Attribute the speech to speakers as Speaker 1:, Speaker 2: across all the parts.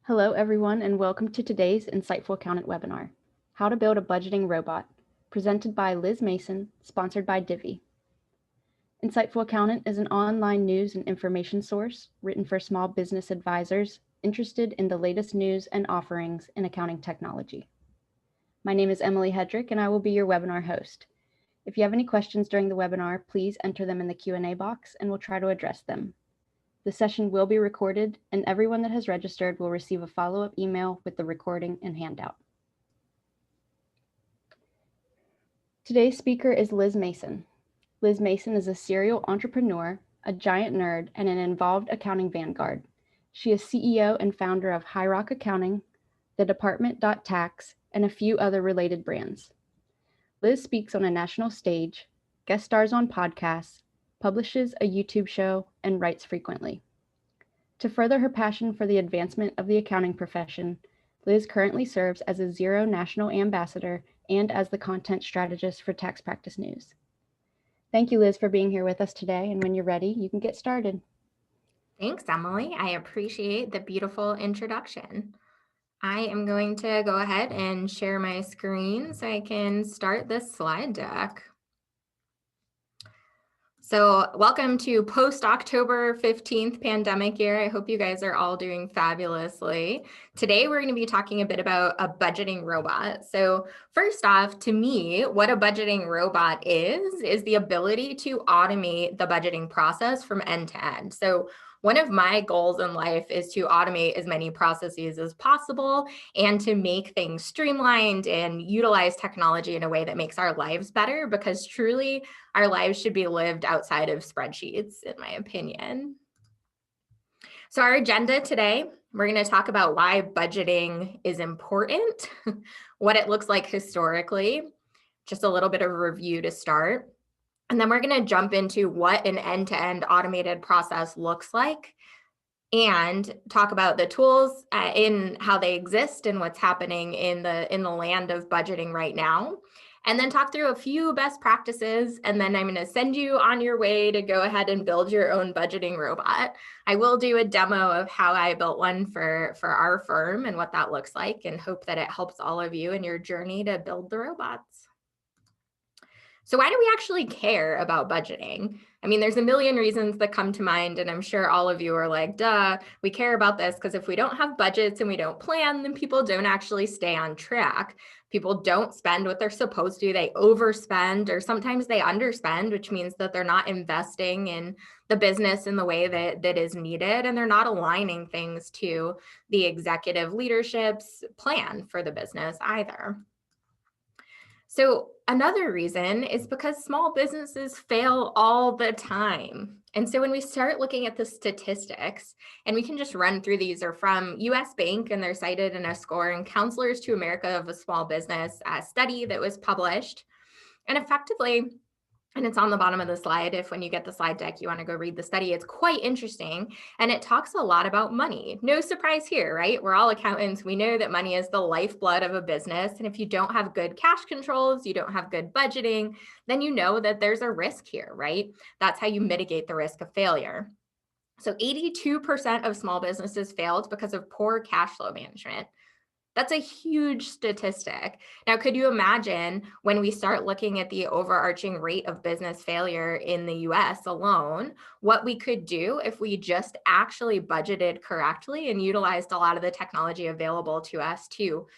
Speaker 1: Hello, everyone, and welcome to today's Insightful Accountant webinar, How to Build a Budgeting Robot, presented by Liz Mason, sponsored by Divi. Insightful Accountant is an online news and information source written for small business advisors interested in the latest news and offerings in accounting technology. My name is Emily Hedrick, and I will be your webinar host. If you have any questions during the webinar, please enter them in the Q&A box, and we'll try to address them. The session will be recorded, and everyone that has registered will receive a follow-up email with the recording and handout. Today's speaker is Liz Mason. Liz Mason is a serial entrepreneur, a giant nerd, and an involved accounting vanguard. She is CEO and founder of High Rock Accounting, The Department.tax, and a few other related brands. Liz speaks on a national stage, guest stars on podcasts, publishes a YouTube show, and writes frequently. To further her passion for the advancement of the accounting profession, Liz currently serves as a Xero National Ambassador and as the content strategist for Tax Practice News. Thank you, Liz, for being here with us today, and when you're ready, you can get started.
Speaker 2: Thanks, Emily. I appreciate the beautiful introduction. I am going to go ahead and share my screen so I can start this slide deck. So welcome to post-October 15th pandemic year. I hope you guys are all doing fabulously. Today, we're going to be talking a bit about a budgeting robot. So first off, to me, what a budgeting robot is the ability to automate the budgeting process from end to end. So one of my goals in life is to automate as many processes as possible and to make things streamlined and utilize technology in a way that makes our lives better, because truly our lives should be lived outside of spreadsheets, in my opinion. So our agenda today, we're going to talk about why budgeting is important, what it looks like historically, just a little bit of a review to start. And then we're going to jump into what an end-to-end automated process looks like and talk about the tools in how they exist and what's happening in the land of budgeting right now. And then talk through a few best practices. And then I'm going to send you on your way to go ahead and build your own budgeting robot. I will do a demo of how I built one for our firm and what that looks like, and hope that it helps all of you in your journey to build the robots. So why do we actually care about budgeting? I mean, there's a million reasons that come to mind, and I'm sure all of you are like, duh, we care about this because if we don't have budgets and we don't plan, then people don't actually stay on track. People don't spend what they're supposed to. They overspend, or sometimes they underspend, which means that they're not investing in the business in the way that is needed, and they're not aligning things to the executive leadership's plan for the business either. So another reason is because small businesses fail all the time. And so when we start looking at the statistics, and we can just run through, these are from US Bank, and they're cited in a SCORE and Counselors to America of a Small Business study that was published. And effectively, and it's on the bottom of the slide, if when you get the slide deck, you want to go read the study, it's quite interesting. And it talks a lot about money. No surprise here, right? We're all accountants. We know that money is the lifeblood of a business. And if you don't have good cash controls, you don't have good budgeting, then you know that there's a risk here, right? That's how you mitigate the risk of failure. So 82% of small businesses failed because of poor cash flow management. That's a huge statistic. Now, could you imagine when we start looking at the overarching rate of business failure in the US alone, what we could do if we just actually budgeted correctly and utilized a lot of the technology available to us to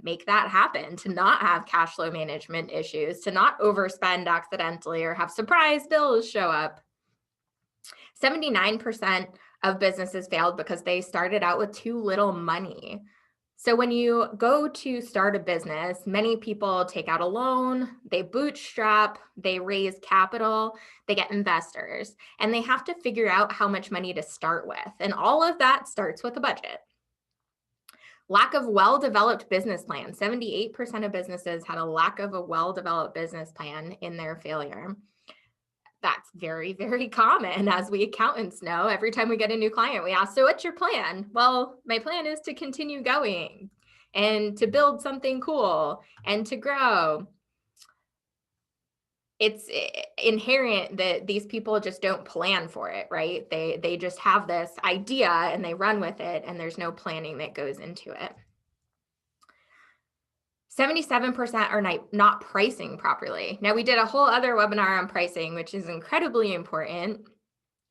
Speaker 2: make that happen, to not have cash flow management issues, to not overspend accidentally or have surprise bills show up. 79% of businesses failed because they started out with too little money. So when you go to start a business, many people take out a loan, they bootstrap, they raise capital, they get investors, and they have to figure out how much money to start with. And all of that starts with a budget. Lack of well-developed business plan. 78% of businesses had a lack of a well-developed business plan in their failure. That's very, very common, as we accountants know. Every time we get a new client, we ask, so what's your plan? Well, my plan is to continue going and to build something cool and to grow. it's inherent that these people just don't plan for it, right? They just have this idea and they run with it, and there's no planning that goes into it. 77% are not pricing properly. Now, we did a whole other webinar on pricing, which is incredibly important.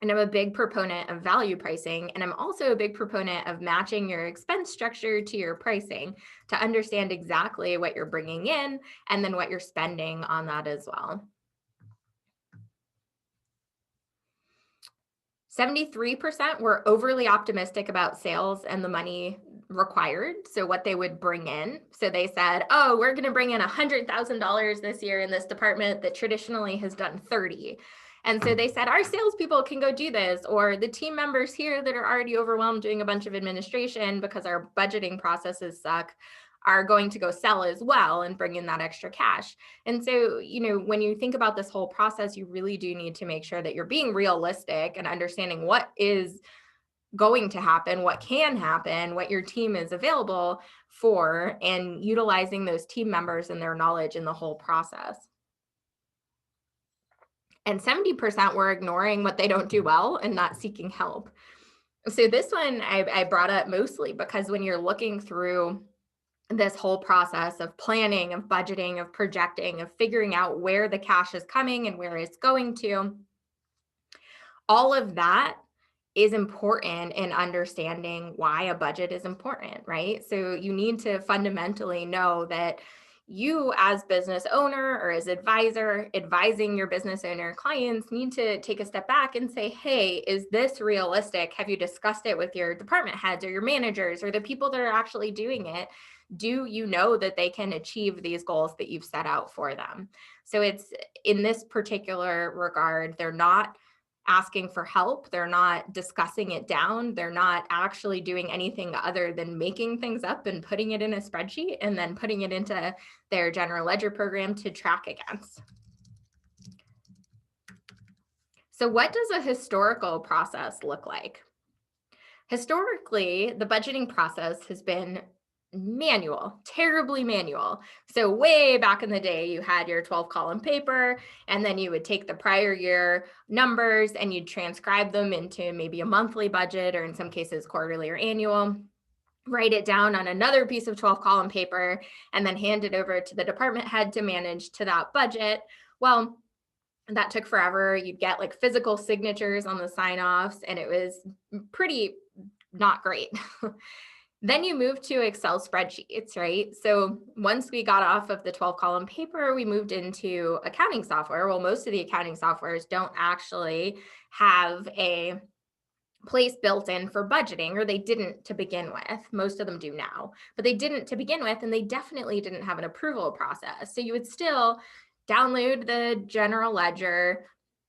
Speaker 2: And I'm a big proponent of value pricing. And I'm also a big proponent of matching your expense structure to your pricing to understand exactly what you're bringing in and then what you're spending on that as well. 73% were overly optimistic about sales and the money required, so what they would bring in. So they said, oh, we're going to bring in $100,000 this year in this department that traditionally has done 30. And so they said, our salespeople can go do this, or the team members here that are already overwhelmed doing a bunch of administration because our budgeting processes suck are going to go sell as well and bring in that extra cash. And so, when you think about this whole process, you really do need to make sure that you're being realistic and understanding what is going to happen, what can happen, what your team is available for, and utilizing those team members and their knowledge in the whole process. And 70% were ignoring what they don't do well and not seeking help. So this one I brought up mostly because when you're looking through this whole process of planning, of budgeting, of projecting, of figuring out where the cash is coming and where it's going to, all of that is important in understanding why a budget is important, right? So you need to fundamentally know that you as business owner or as advisor advising your business owner clients need to take a step back and say, hey, is this realistic? Have you discussed it with your department heads or your managers or the people that are actually doing it? Do you know that they can achieve these goals that you've set out for them? So it's in this particular regard, they're not asking for help. They're not discussing it down. They're not actually doing anything other than making things up and putting it in a spreadsheet and then putting it into their general ledger program to track against. So what does a historical process look like? Historically, the budgeting process has been manual, terribly manual. So way back in the day, you had your 12-column paper, and then you would take the prior year numbers and you'd transcribe them into maybe a monthly budget, or in some cases, quarterly or annual. Write it down on another piece of 12-column paper, and then hand it over to the department head to manage to that budget. Well, that took forever. You'd get like physical signatures on the sign-offs, and it was pretty not great. Then you move to Excel spreadsheets, right? So once we got off of the 12-column paper, we moved into accounting software. Well, most of the accounting softwares don't actually have a place built in for budgeting, or they didn't to begin with. Most of them do now, but they didn't to begin with, and they definitely didn't have an approval process. So you would still download the general ledger,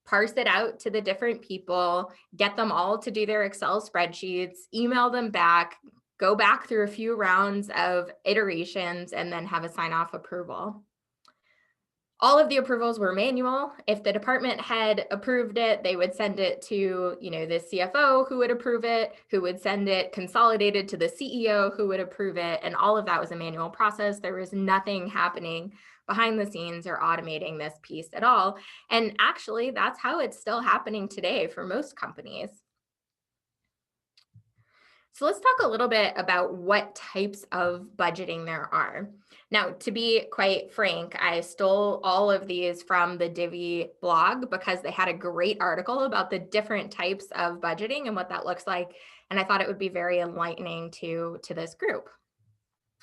Speaker 2: parse it out to the different people, get them all to do their Excel spreadsheets, email them back, go back through a few rounds of iterations, and then have a sign-off approval. All of the approvals were manual. If the department head approved it, they would send it to, the CFO who would approve it, who would send it consolidated to the CEO who would approve it. And all of that was a manual process. There was nothing happening behind the scenes or automating this piece at all. And actually, that's how it's still happening today for most companies. So let's talk a little bit about what types of budgeting there are. Now, to be quite frank, I stole all of these from the Divi blog because they had a great article about the different types of budgeting and what that looks like. And I thought it would be very enlightening to this group.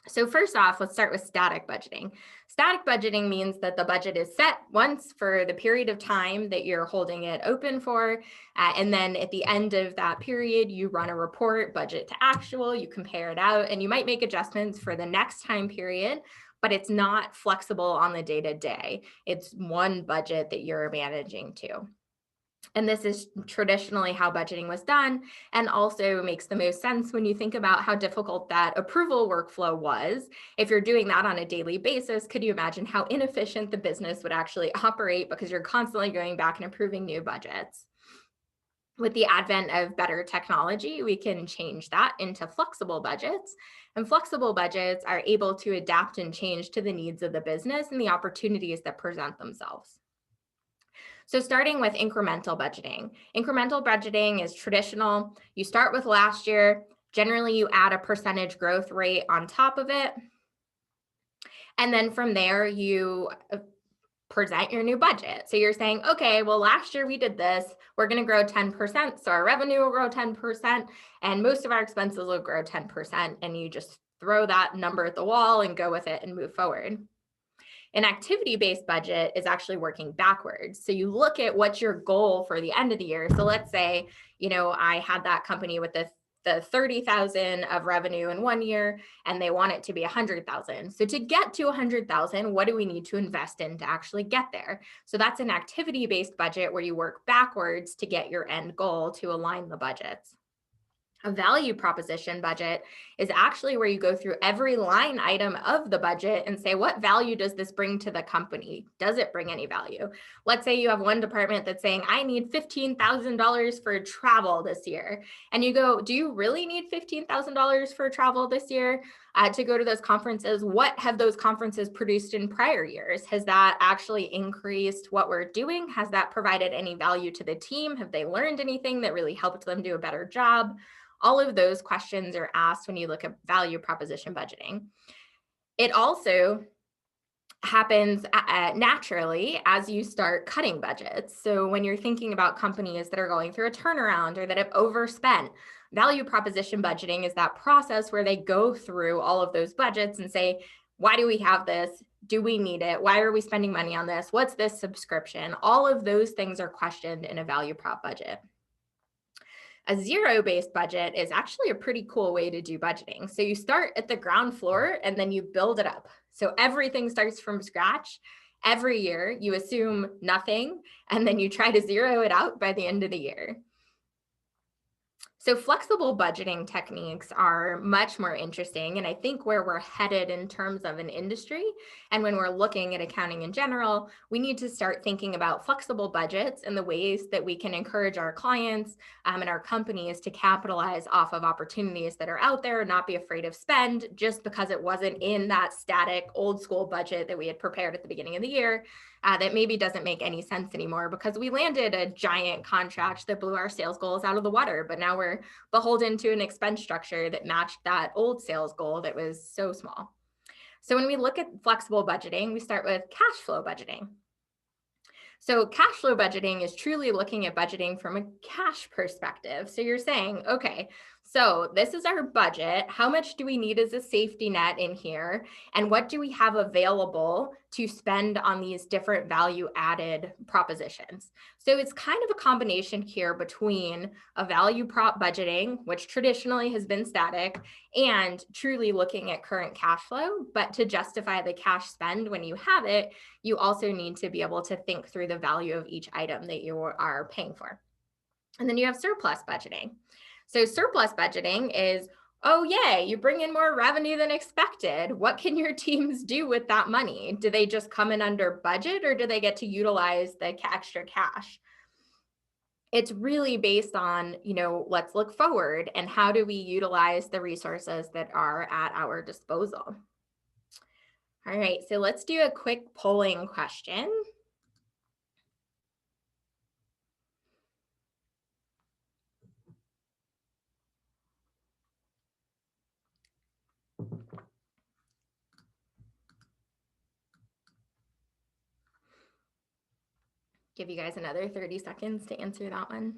Speaker 2: So first off, let's start with static budgeting. Static budgeting means that the budget is set once for the period of time that you're holding it open for. And then at the end of that period, you run a report, budget to actual, you compare it out, and you might make adjustments for the next time period, but it's not flexible on the day-to-day. It's one budget that you're managing to. And this is traditionally how budgeting was done, and also makes the most sense when you think about how difficult that approval workflow was. If you're doing that on a daily basis, could you imagine how inefficient the business would actually operate because you're constantly going back and approving new budgets? With the advent of better technology, we can change that into flexible budgets. And flexible budgets are able to adapt and change to the needs of the business and the opportunities that present themselves. So starting with incremental budgeting. Incremental budgeting is traditional. You start with last year. Generally, you add a percentage growth rate on top of it. And then from there, you present your new budget. So you're saying, okay, well, last year we did this. We're going to grow 10%. So our revenue will grow 10%, and most of our expenses will grow 10%. And you just throw that number at the wall and go with it and move forward. An activity-based budget is actually working backwards. So you look at what's your goal for the end of the year. So let's say, I had that company with the 30,000 of revenue in one year, and they want it to be 100,000. So to get to 100,000, what do we need to invest in to actually get there? So that's an activity-based budget where you work backwards to get your end goal to align the budgets. A value proposition budget is actually where you go through every line item of the budget and say, what value does this bring to the company? Does it bring any value? Let's say you have one department that's saying, I need $15,000 for travel this year. And you go, do you really need $15,000 for travel this year to go to those conferences? What have those conferences produced in prior years? Has that actually increased what we're doing? Has that provided any value to the team? Have they learned anything that really helped them do a better job? All of those questions are asked when you look at value proposition budgeting. It also happens naturally as you start cutting budgets. So when you're thinking about companies that are going through a turnaround or that have overspent, value proposition budgeting is that process where they go through all of those budgets and say, why do we have this? Do we need it? Why are we spending money on this? What's this subscription? All of those things are questioned in a value prop budget. A zero-based budget is actually a pretty cool way to do budgeting. So you start at the ground floor and then you build it up. So everything starts from scratch. Every year you assume nothing, and then you try to zero it out by the end of the year. So flexible budgeting techniques are much more interesting, and I think where we're headed in terms of an industry, and when we're looking at accounting in general, we need to start thinking about flexible budgets and the ways that we can encourage our clients and our companies to capitalize off of opportunities that are out there and not be afraid of spend just because it wasn't in that static old school budget that we had prepared at the beginning of the year. That maybe doesn't make any sense anymore because we landed a giant contract that blew our sales goals out of the water, but now we're beholden to an expense structure that matched that old sales goal that was so small. So when we look at flexible budgeting, we start with cash flow budgeting. So cash flow budgeting is truly looking at budgeting from a cash perspective. So you're saying, okay, so this is our budget. How much do we need as a safety net in here? And what do we have available to spend on these different value added propositions? So it's kind of a combination here between a value prop budgeting, which traditionally has been static, and truly looking at current cash flow. But to justify the cash spend when you have it, you also need to be able to think through the value of each item that you are paying for. And then you have surplus budgeting. So surplus budgeting is, oh, yay, you bring in more revenue than expected. What can your teams do with that money? Do they just come in under budget, or do they get to utilize the extra cash? It's really based on, let's look forward and how do we utilize the resources that are at our disposal. All right, so let's do a quick polling question. Give you guys another 30 seconds to answer that one.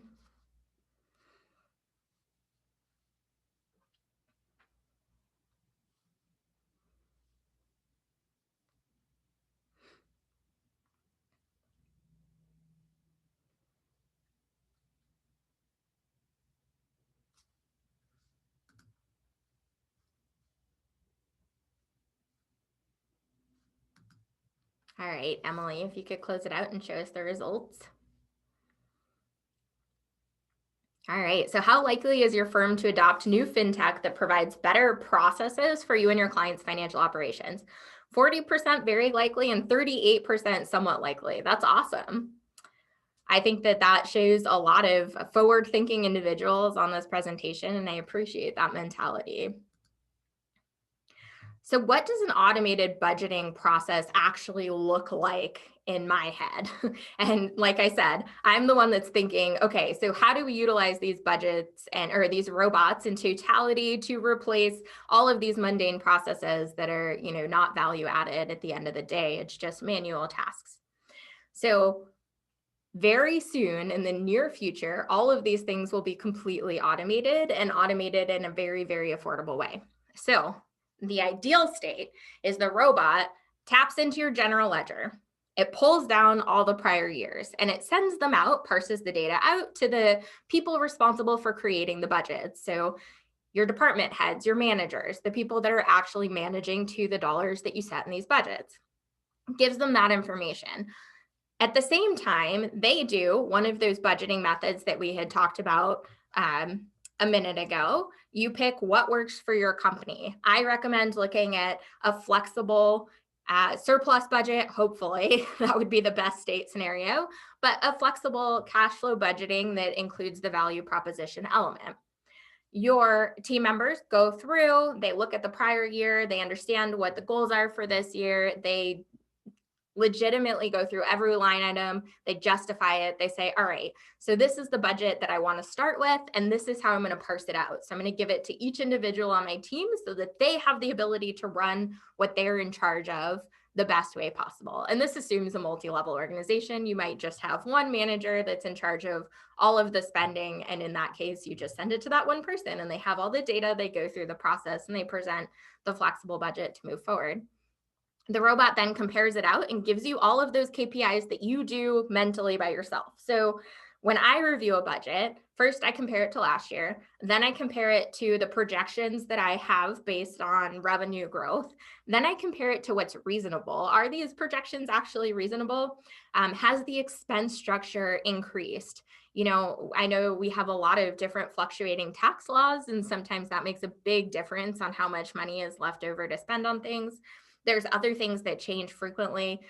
Speaker 2: All right, Emily, if you could close it out and show us the results. All right, so how likely is your firm to adopt new fintech that provides better processes for you and your clients' financial operations? 40% very likely and 38% somewhat likely. That's awesome. I think that shows a lot of forward-thinking individuals on this presentation, and I appreciate that mentality. So what does an automated budgeting process actually look like in my head? And like I said, I'm the one that's thinking, okay, so how do we utilize these budgets or these robots in totality to replace all of these mundane processes that are, not value added at the end of the day? It's just manual tasks. So very soon in the near future, all of these things will be completely automated and automated in a very, very affordable way. So the ideal state is the robot taps into your general ledger. It pulls down all the prior years and it sends them out, parses the data out to the people responsible for creating the budget. So your department heads, your managers, the people that are actually managing to the dollars that you set in these budgets. Gives them that information. At the same time, they do one of those budgeting methods that we had talked about a minute ago. You pick what works for your company. I recommend looking at a flexible surplus budget. Hopefully, that would be the best state scenario, but a flexible cash flow budgeting that includes the value proposition element. Your team members go through, they look at the prior year, they understand what the goals are for this year, they legitimately go through every line item, they justify it, they say, all right, so this is the budget that I want to start with, and this is how I'm going to parse it out. So I'm going to give it to each individual on my team so that they have the ability to run what they're in charge of the best way possible. And this assumes a multi-level organization. You might just have one manager that's in charge of all of the spending. And in that case, you just send it to that one person and they have all the data, they go through the process and they present the flexible budget to move forward. The robot then compares it out and gives you all of those KPIs that you do mentally by yourself. So when I review a budget, first I compare it to last year, then I compare it to the projections that I have based on revenue growth. Then I compare it to what's reasonable. Are these projections actually reasonable? Has the expense structure increased? I know we have a lot of different fluctuating tax laws, and sometimes that makes a big difference on how much money is left over to spend on things. There's other things that change frequently.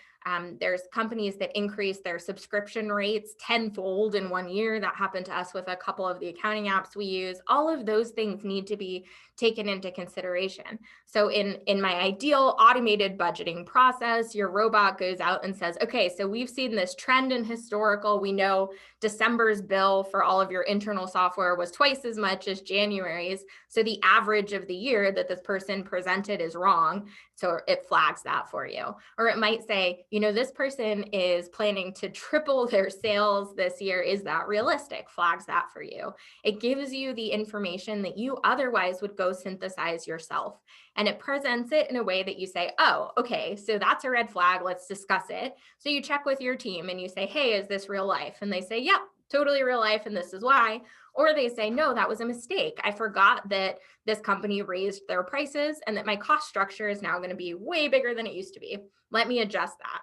Speaker 2: There's companies that increase their subscription rates tenfold in 1 year. That happened to us with a couple of the accounting apps we use. All of those things need to be taken into consideration. So in my ideal automated budgeting process, your robot goes out and says, okay, so we've seen this trend in historical. We know December's bill for all of your internal software was twice as much as January's. So the average of the year that this person presented is wrong. So it flags that for you. Or it might say, this person is planning to triple their sales this year. Is that realistic? Flags that for you. It gives you the information that you otherwise would go synthesize yourself. And it presents it in a way that you say, oh, okay, so that's a red flag. Let's discuss it. So you check with your team and you say, hey, is this real life? And they say, yep, totally real life. And this is why. Or they say, no, that was a mistake. I forgot that this company raised their prices and that my cost structure is now going to be way bigger than it used to be. Let me adjust that.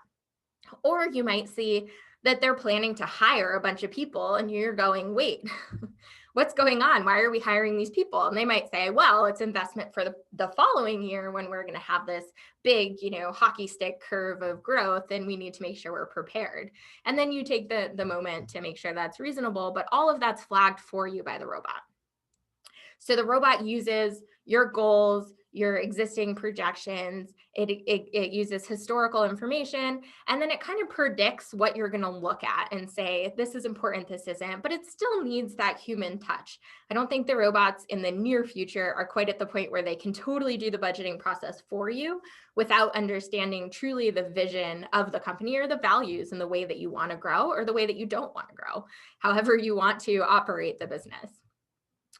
Speaker 2: Or you might see that they're planning to hire a bunch of people and you're going, wait, what's going on? Why are we hiring these people? And they might say, well, it's investment for the following year when we're going to have this big, hockey stick curve of growth, and we need to make sure we're prepared. And then you take the moment to make sure that's reasonable, but all of that's flagged for you by the robot. So the robot uses your goals, your existing projections, it uses historical information, and then it kind of predicts what you're going to look at and say, this is important, this isn't, but it still needs that human touch. I don't think the robots in the near future are quite at the point where they can totally do the budgeting process for you without understanding truly the vision of the company or the values and the way that you want to grow or the way that you don't want to grow, however you want to operate the business.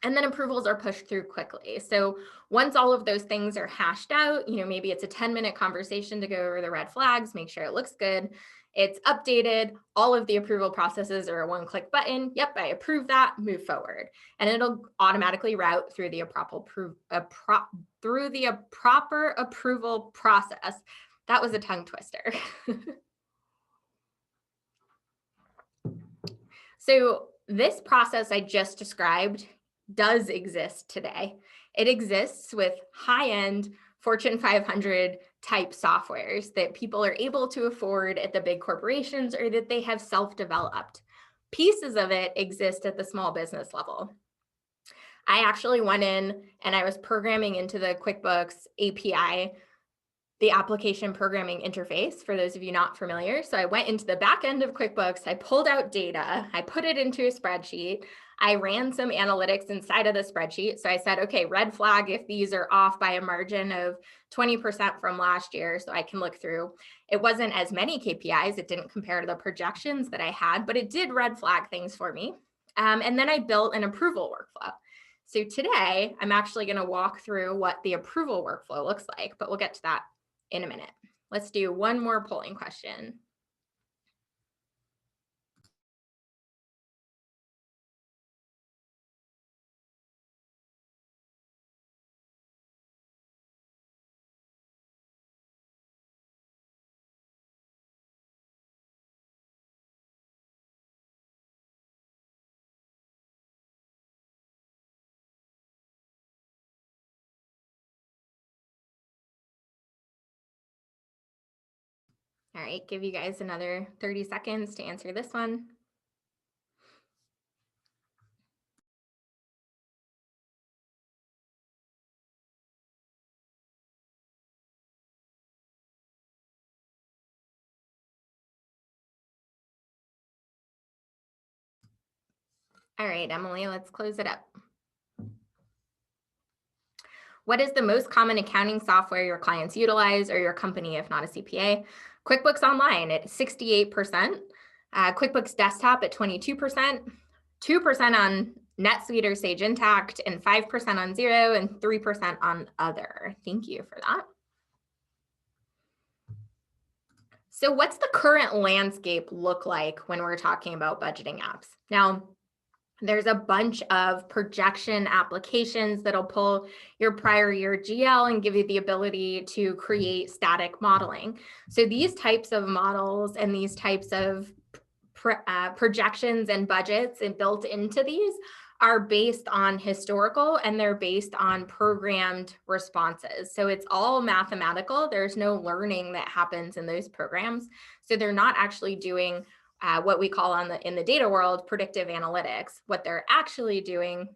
Speaker 2: And then approvals are pushed through quickly. So once all of those things are hashed out, maybe it's a 10-minute conversation to go over the red flags, make sure it looks good. It's updated. All of the approval processes are a one-click button. Yep, I approve that, move forward. And it'll automatically route through the proper approval process. That was a tongue twister. So this process I just described does exist today. It exists with high-end Fortune 500 type softwares that people are able to afford at the big corporations or that they have self-developed. Pieces of it exist at the small business level. I actually went in and I was programming into the QuickBooks API the application programming interface, for those of you not familiar. So I went into the back end of QuickBooks, I pulled out data, I put it into a spreadsheet, I ran some analytics inside of the spreadsheet. So I said, okay, red flag if these are off by a margin of 20% from last year, so I can look through. It wasn't as many KPIs, it didn't compare to the projections that I had, but it did red flag things for me. And then I built an approval workflow. So today, I'm actually going to walk through what the approval workflow looks like, but we'll get to that in a minute. Let's do one more polling question. All right, give you guys another 30 seconds to answer this one. All right, Emily, let's close it up. What is the most common accounting software your clients utilize, or your company, if not a CPA? QuickBooks Online at 68%, QuickBooks Desktop at 22%, 2% on NetSuite or Sage Intacct, and 5% on Xero, and 3% on Other. Thank you for that. So what's the current landscape look like when we're talking about budgeting apps? Now, there's a bunch of projection applications that'll pull your prior year GL and give you the ability to create static modeling. So these types of models and these types of projections and budgets and built into these are based on historical, and they're based on programmed responses. So it's all mathematical. There's no learning that happens in those programs. So they're not actually doing what we call in the data world, predictive analytics. What they're actually doing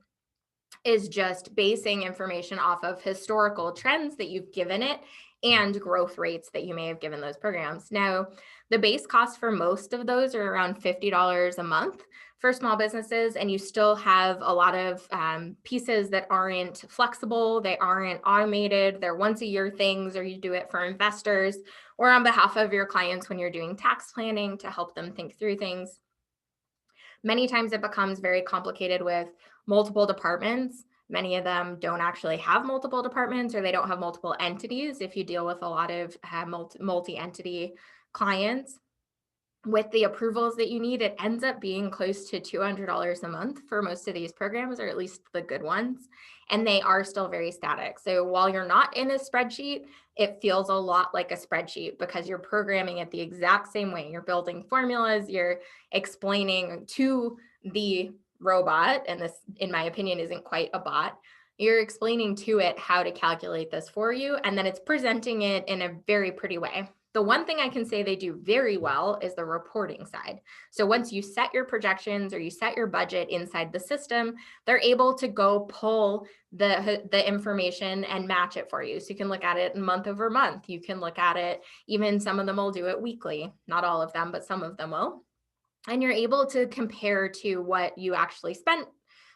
Speaker 2: is just basing information off of historical trends that you've given it and growth rates that you may have given those programs. Now, the base cost for most of those are around $50 a month for small businesses, and you still have a lot of pieces that aren't flexible, they aren't automated, they're once a year things, or you do it for investors or on behalf of your clients when you're doing tax planning to help them think through things. Many times it becomes very complicated with multiple departments. Many of them don't actually have multiple departments, or they don't have multiple entities if you deal with a lot of multi-entity clients. With the approvals that you need, it ends up being close to $200 a month for most of these programs, or at least the good ones. And they are still very static. So while you're not in a spreadsheet, it feels a lot like a spreadsheet because you're programming it the exact same way. You're building formulas, you're explaining to the robot, and this, in my opinion, isn't quite a bot. You're explaining to it how to calculate this for you, and then it's presenting it in a very pretty way. The one thing I can say they do very well is the reporting side. So once you set your projections or you set your budget inside the system, they're able to go pull the information and match it for you. So you can look at it month over month. You can look at it, even some of them will do it weekly. Not all of them, but some of them will. And you're able to compare to what you actually spent.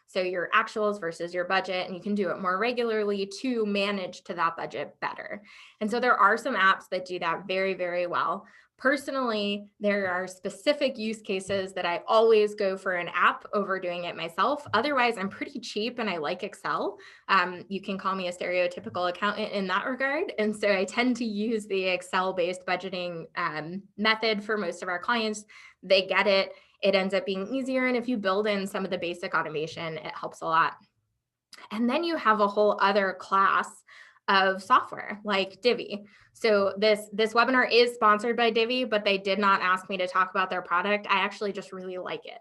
Speaker 2: So your actuals versus your budget, and you can do it more regularly to manage to that budget better. And so there are some apps that do that very, very well. Personally, there are specific use cases that I always go for an app over doing it myself. Otherwise, I'm pretty cheap and I like Excel. You can call me a stereotypical accountant in that regard. And so I tend to use the Excel-based budgeting method for most of our clients. They get it. It ends up being easier. And if you build in some of the basic automation, it helps a lot. And then you have a whole other class of software like Divi. So this webinar is sponsored by Divi, but they did not ask me to talk about their product. I actually just really like it.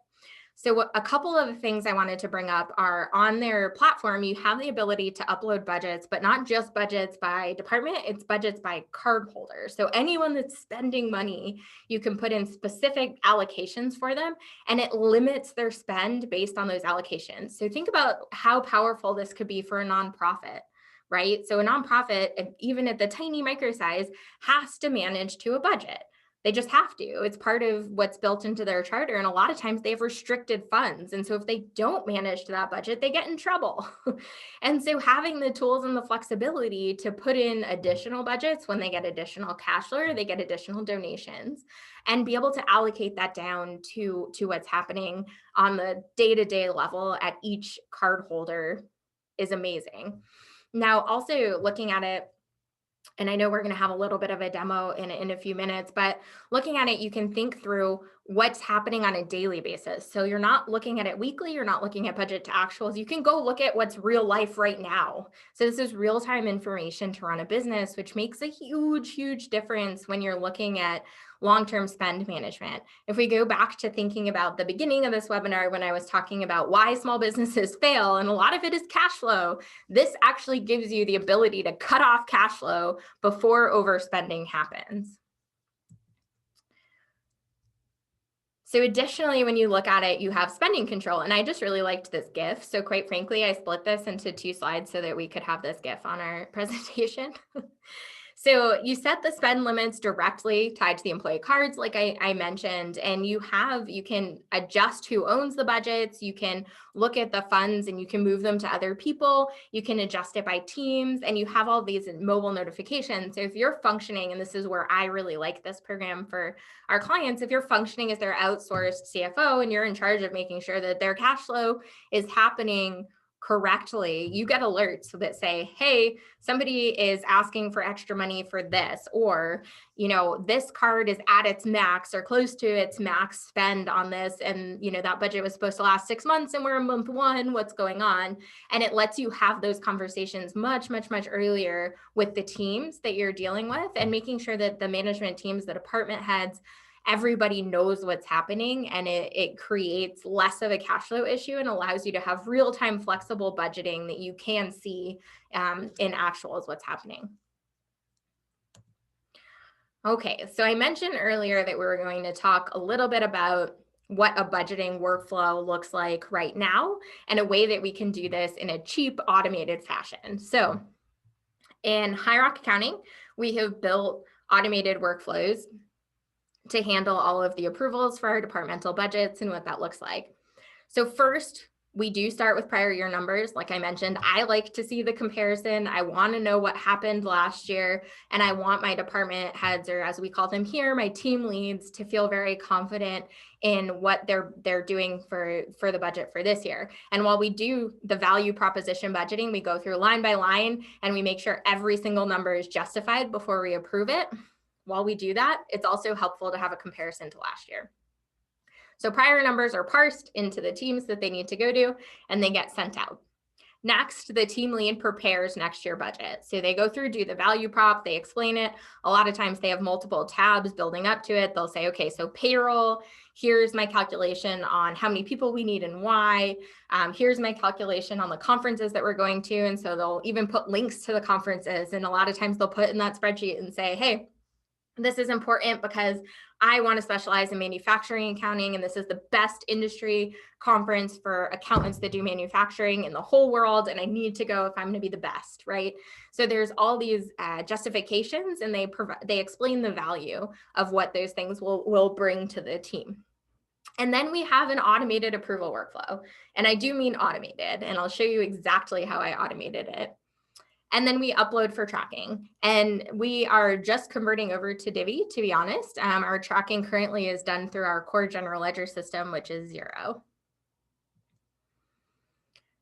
Speaker 2: So a couple of things I wanted to bring up are on their platform, you have the ability to upload budgets, but not just budgets by department, it's budgets by card holder. So anyone that's spending money, you can put in specific allocations for them, and it limits their spend based on those allocations. So think about how powerful this could be for a nonprofit. right? So a nonprofit, even at the tiny micro size, has to manage to a budget. They just have to. It's part of what's built into their charter. And a lot of times they have restricted funds. And so if they don't manage to that budget, they get in trouble. And so having the tools and the flexibility to put in additional budgets when they get additional cash flow, they get additional donations, and be able to allocate that down to what's happening on the day-to-day level at each card holder is amazing. Now, also looking at it, and I know we're going to have a little bit of a demo in a few minutes, but looking at it, you can think through what's happening on a daily basis. So you're not looking at it weekly, you're not looking at budget to actuals. You can go look at what's real life right now. So this is real-time information to run a business, which makes a huge, huge difference when you're looking at long-term spend management. If we go back to thinking about the beginning of this webinar, when I was talking about why small businesses fail, and a lot of it is cash flow, this actually gives you the ability to cut off cash flow before overspending happens. So additionally, when you look at it, you have spending control. And I just really liked this GIF. So quite frankly, I split this into 2 slides so that we could have this GIF on our presentation. So you set the spend limits directly tied to the employee cards, like I mentioned, and you can adjust who owns the budgets. You can look at the funds and you can move them to other people. You can adjust it by teams, and you have all these mobile notifications. So if you're functioning, and this is where I really like this program for our clients, if you're functioning as their outsourced CFO and you're in charge of making sure that their cash flow is happening correctly, you get alerts that say, hey, somebody is asking for extra money for this, or, this card is at its max or close to its max spend on this. And, that budget was supposed to last 6 months and we're in month 1, what's going on? And it lets you have those conversations much, much, much earlier with the teams that you're dealing with, and making sure that the management teams, the department heads, everybody knows what's happening, and it creates less of a cash flow issue and allows you to have real-time flexible budgeting that you can see in actuals what's happening. Okay, so I mentioned earlier that we were going to talk a little bit about what a budgeting workflow looks like right now, and a way that we can do this in a cheap, automated fashion. So in High Rock Accounting, we have built automated workflows to handle all of the approvals for our departmental budgets and what that looks like. So first, we do start with prior year numbers. Like I mentioned, I like to see the comparison. I want to know what happened last year, and I want my department heads, or as we call them here, my team leads, to feel very confident in what they're doing for the budget for this year. And while we do the value proposition budgeting, we go through line by line and we make sure every single number is justified before we approve it. While we do that, it's also helpful to have a comparison to last year. So prior numbers are parsed into the teams that they need to go to, and they get sent out. Next, the team lead prepares next year budget. So they go through, do the value prop, they explain it. A lot of times they have multiple tabs building up to it. They'll say, okay, so payroll, here's my calculation on how many people we need and why. Here's my calculation on the conferences that we're going to. And so they'll even put links to the conferences. And a lot of times they'll put in that spreadsheet and say, hey, this is important because I want to specialize in manufacturing accounting, and this is the best industry conference for accountants that do manufacturing in the whole world, and I need to go if I'm going to be the best, right? So there's all these justifications, and they explain the value of what those things will bring to the team. And then we have an automated approval workflow, and I do mean automated, and I'll show you exactly how I automated it. And then we upload for tracking. And we are just converting over to Divi, to be honest. Our tracking currently is done through our core general ledger system, which is Xero.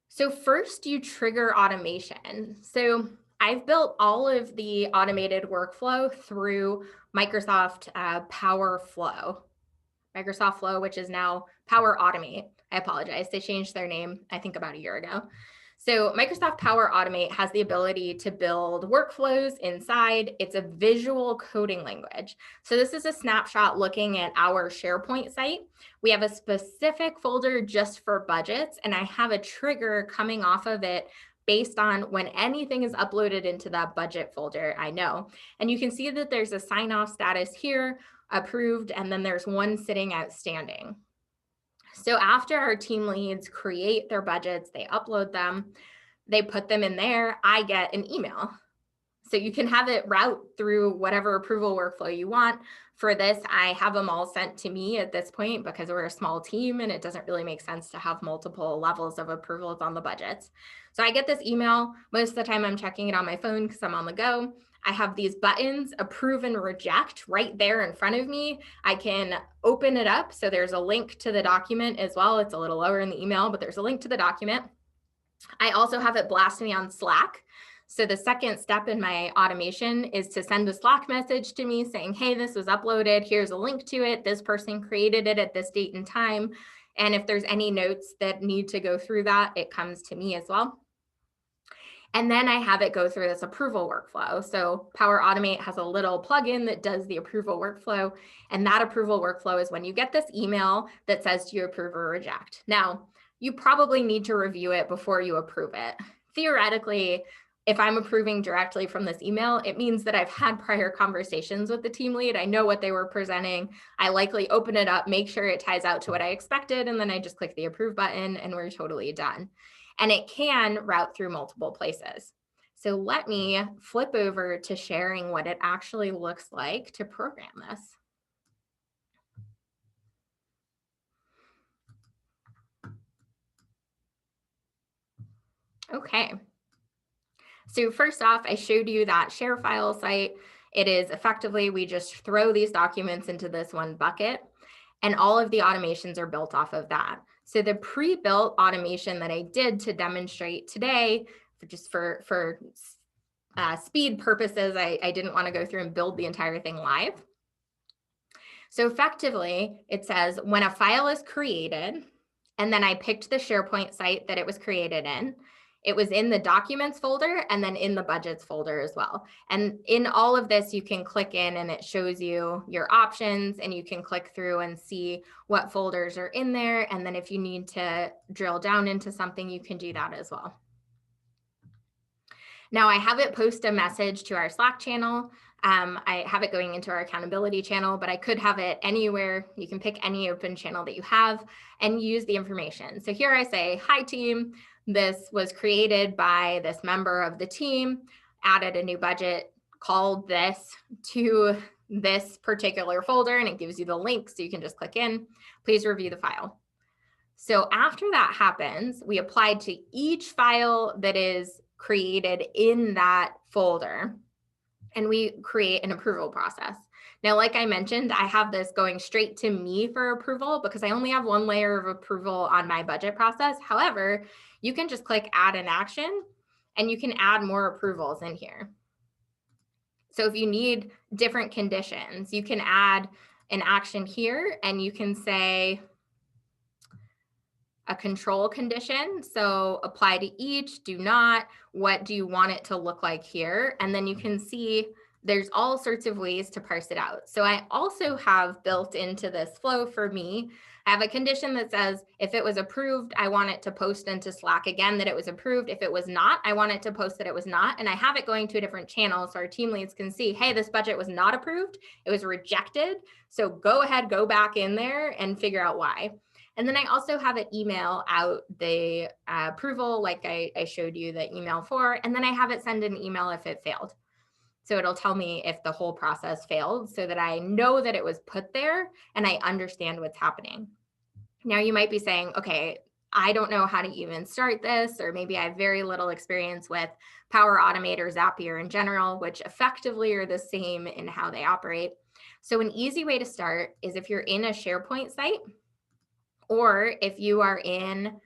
Speaker 2: So first, you trigger automation. So I've built all of the automated workflow through Microsoft Power Flow. Microsoft Flow, which is now Power Automate. I apologize. They changed their name, I think, about a year ago. So Microsoft Power Automate has the ability to build workflows inside. It's a visual coding language. So this is a snapshot looking at our SharePoint site. We have a specific folder just for budgets, and I have a trigger coming off of it based on when anything is uploaded into that budget folder, I know. And you can see that there's a sign-off status here, approved, and then there's one sitting outstanding. So after our team leads create their budgets, they upload them, they put them in there, I get an email. So you can have it route through whatever approval workflow you want. For this, I have them all sent to me at this point because we're a small team and it doesn't really make sense to have multiple levels of approvals on the budgets. So I get this email. Most of the time I'm checking it on my phone because I'm on the go. I have these buttons, approve and reject, right there in front of me. I can open it up. So there's a link to the document as well. It's a little lower in the email, but there's a link to the document. I also have it blast me on Slack. So the second step in my automation is to send a Slack message to me saying, hey, this was uploaded. Here's a link to it. This person created it at this date and time. And if there's any notes that need to go through that, it comes to me as well. And then I have it go through this approval workflow. So Power Automate has a little plugin that does the approval workflow. And that approval workflow is when you get this email that says, do you approve or reject? Now, you probably need to review it before you approve it. Theoretically, if I'm approving directly from this email, it means that I've had prior conversations with the team lead. I know what they were presenting. I likely open it up, make sure it ties out to what I expected, and then I just click the approve button and we're totally done. And it can route through multiple places. So let me flip over to sharing what it actually looks like to program this. Okay. So first off, I showed you that share file site. It is effectively, we just throw these documents into this one bucket and all of the automations are built off of that. So the pre-built automation that I did to demonstrate today, for speed purposes, I didn't want to go through and build the entire thing live. So effectively, it says when a file is created, and then I picked the SharePoint site that it was created in, it was in the documents folder and then in the budgets folder as well. And in all of this, you can click in and it shows you your options and you can click through and see what folders are in there. And then if you need to drill down into something, you can do that as well. Now I have it post a message to our Slack channel. I have it going into our accountability channel, but I could have it anywhere. You can pick any open channel that you have and use the information. So here I say, hi team, this was created by this member of the team, added a new budget, called this to this particular folder, and it gives you the link so you can just click in. Please review the file. So after that happens, we applied to each file that is created in that folder and we create an approval process. Now, like I mentioned, I have this going straight to me for approval because I only have one layer of approval on my budget process. However, you can just click add an action and you can add more approvals in here. So if you need different conditions, you can add an action here and you can say, a control condition. So apply to each, do not, what do you want it to look like here? And then you can see there's all sorts of ways to parse it out. So I also have built into this flow for me, I have a condition that says, if it was approved, I want it to post into Slack again that it was approved. If it was not, I want it to post that it was not. And I have it going to a different channel so our team leads can see, hey, this budget was not approved. It was rejected. So go ahead, go back in there and figure out why. And then I also have it email out the approval, like I showed you the email for, and then I have it send an email if it failed. So it'll tell me if the whole process failed so that I know that it was put there and I understand what's happening. Now you might be saying, okay, I don't know how to even start this, or maybe I have very little experience with Power Automate or Zapier in general, which effectively are the same in how they operate. So an easy way to start is if you're in a SharePoint site, or if you are in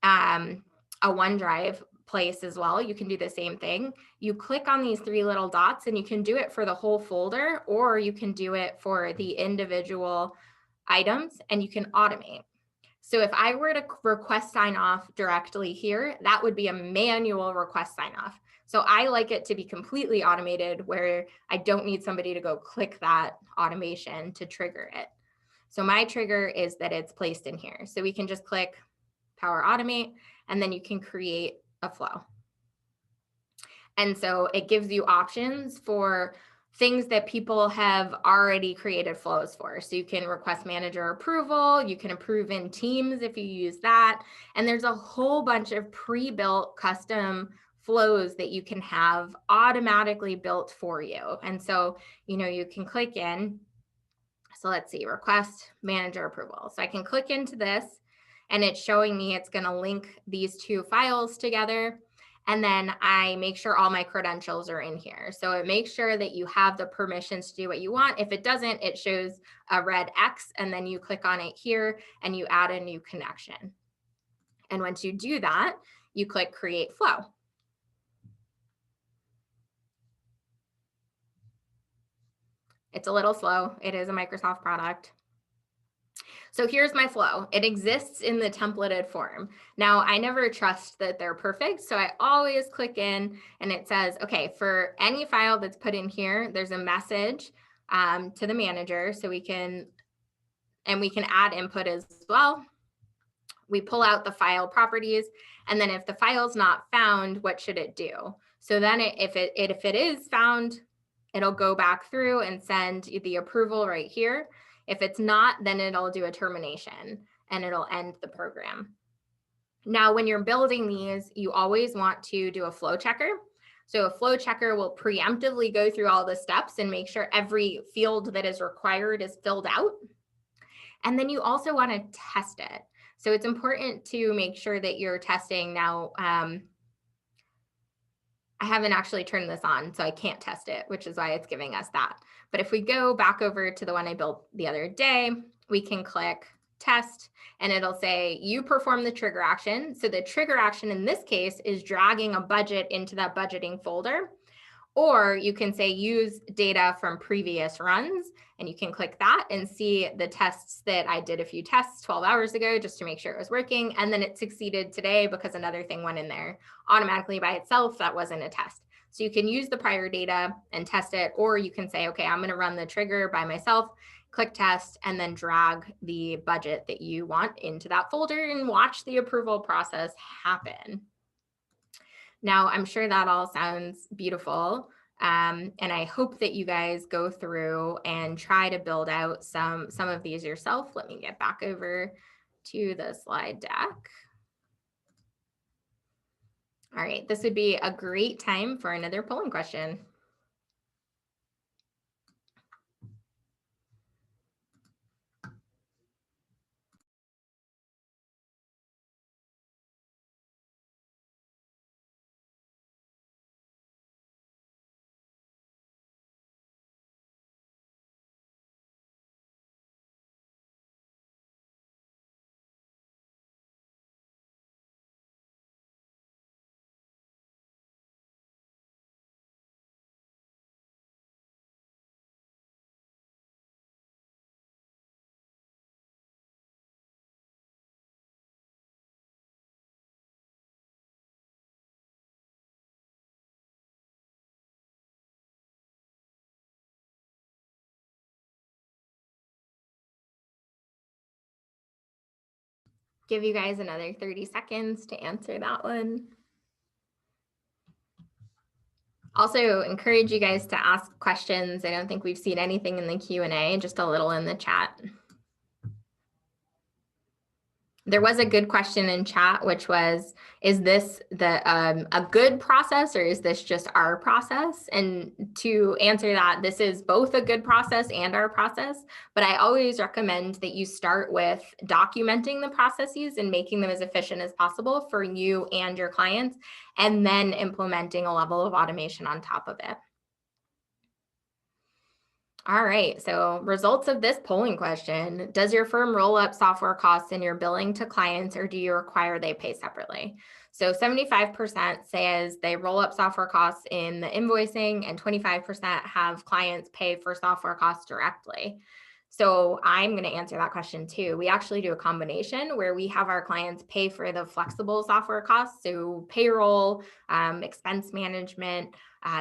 Speaker 2: a OneDrive place as well, you can do the same thing. You click on these three little dots and you can do it for the whole folder, or you can do it for the individual items and you can automate. So if I were to request sign off directly here, that would be a manual request sign off. So I like it to be completely automated where I don't need somebody to go click that automation to trigger it. So my trigger is that it's placed in here. So we can just click Power Automate, and then you can create a flow. And so it gives you options for things that people have already created flows for. So you can request manager approval, you can approve in Teams if you use that. And there's a whole bunch of pre-built custom flows that you can have automatically built for you. And so, you can click in. So let's see, request manager approval. So I can click into this and it's showing me it's going to link these two files together. And then I make sure all my credentials are in here. So it makes sure that you have the permissions to do what you want. If it doesn't, it shows a red X, and then you click on it here and you add a new connection. And once you do that, you click create flow. It's a little slow. It is a Microsoft product. So here's my flow. It exists in the templated form. Now, I never trust that they're perfect, so I always click in and it says, okay, for any file that's put in here, there's a message to the manager, so we can add input as well. We pull out the file properties, and then if the file's not found, what should it do? So then if it is found, it'll go back through and send the approval right here. If it's not, then it'll do a termination and it'll end the program. Now, when you're building these, you always want to do a flow checker. So a flow checker will preemptively go through all the steps and make sure every field that is required is filled out. And then you also want to test it. So it's important to make sure that you're testing. Now, I haven't actually turned this on, so I can't test it, which is why it's giving us that. But if we go back over to the one I built the other day, we can click test, and it'll say you perform the trigger action. So the trigger action in this case is dragging a budget into that budgeting folder. Or you can say use data from previous runs, and you can click that and see the tests that I did a few tests 12 hours ago just to make sure it was working. And then it succeeded today because another thing went in there automatically by itself that wasn't a test. So you can use the prior data and test it, or you can say, okay, I'm going to run the trigger by myself, click test, and then drag the budget that you want into that folder and watch the approval process happen. Now, I'm sure that all sounds beautiful. And I hope that you guys go through and try to build out some of these yourself. Let me get back over to the slide deck. All right, this would be a great time for another polling question. Give you guys another 30 seconds to answer that one. Also encourage you guys to ask questions. I don't think we've seen anything in the Q&A, just a little in the chat. There was a good question in chat, which was, is this a good process, or is this just our process? And to answer that, this is both a good process and our process, but I always recommend that you start with documenting the processes and making them as efficient as possible for you and your clients, and then implementing a level of automation on top of it. All right, so results of this polling question. Does your firm roll up software costs in your billing to clients, or do you require they pay separately? So 75% says they roll up software costs in the invoicing, and 25% have clients pay for software costs directly. So I'm going to answer that question too. We actually do a combination where we have our clients pay for the flexible software costs, so payroll, expense management,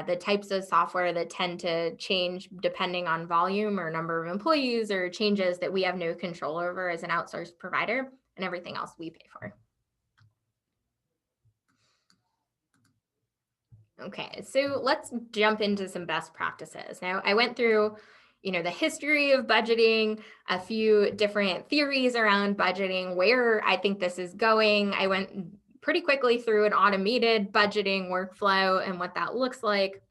Speaker 2: the types of software that tend to change depending on volume or number of employees, or changes that we have no control over as an outsourced provider, and everything else we pay for. Okay, so let's jump into some best practices. Now, I went through, the history of budgeting, a few different theories around budgeting, where I think this is going. I went pretty quickly through an automated budgeting workflow and what that looks like.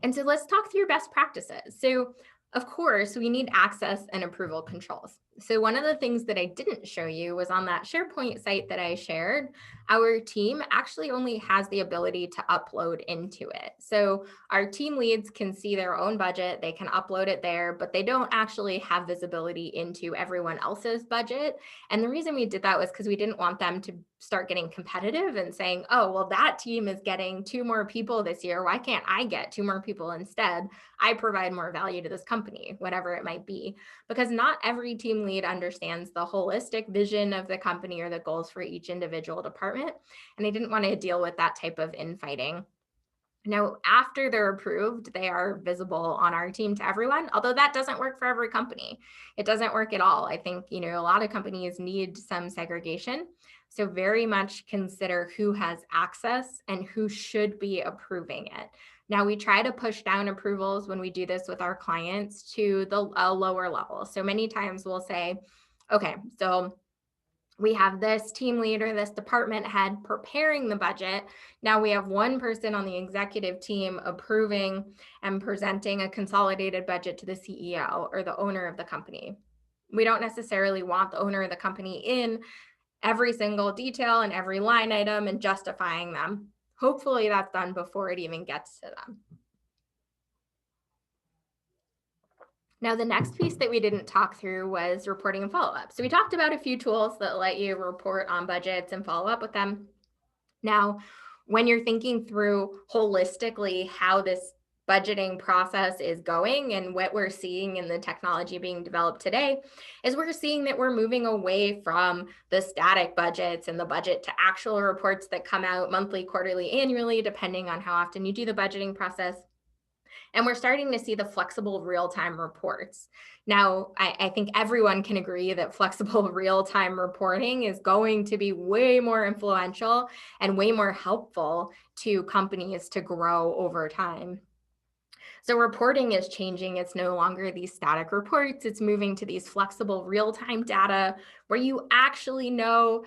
Speaker 2: And so let's talk through best practices. So, of course, we need access and approval controls. So, one of the things that I didn't show you was on that SharePoint site that I shared, our team actually only has the ability to upload into it. So, our team leads can see their own budget, they can upload it there, but they don't actually have visibility into everyone else's budget. And the reason we did that was because we didn't want them to start getting competitive and saying, oh, well, that team is getting 2 more people this year. Why can't I get 2 more people instead? I provide more value to this company, whatever it might be, because not every team lead understands the holistic vision of the company or the goals for each individual department. And I didn't want to deal with that type of infighting. Now, after they're approved, they are visible on our team to everyone, although that doesn't work for every company. It doesn't work at all. I think, a lot of companies need some segregation. So very much consider who has access and who should be approving it. Now, we try to push down approvals when we do this with our clients to the lower level. So many times we'll say, okay, so we have this team leader, this department head preparing the budget. Now we have one person on the executive team approving and presenting a consolidated budget to the CEO or the owner of the company. We don't necessarily want the owner of the company in every single detail and every line item and justifying them. Hopefully that's done before it even gets to them. Now, the next piece that we didn't talk through was reporting and follow-up. So we talked about a few tools that let you report on budgets and follow up with them. Now, when you're thinking through holistically how this budgeting process is going and what we're seeing in the technology being developed today, is we're seeing that we're moving away from the static budgets and the budget to actual reports that come out monthly, quarterly, annually, depending on how often you do the budgeting process. And we're starting to see the flexible real-time reports. Now, I think everyone can agree that flexible real-time reporting is going to be way more influential and way more helpful to companies to grow over time. So reporting is changing. It's no longer these static reports. It's moving to these flexible real-time data where you actually know,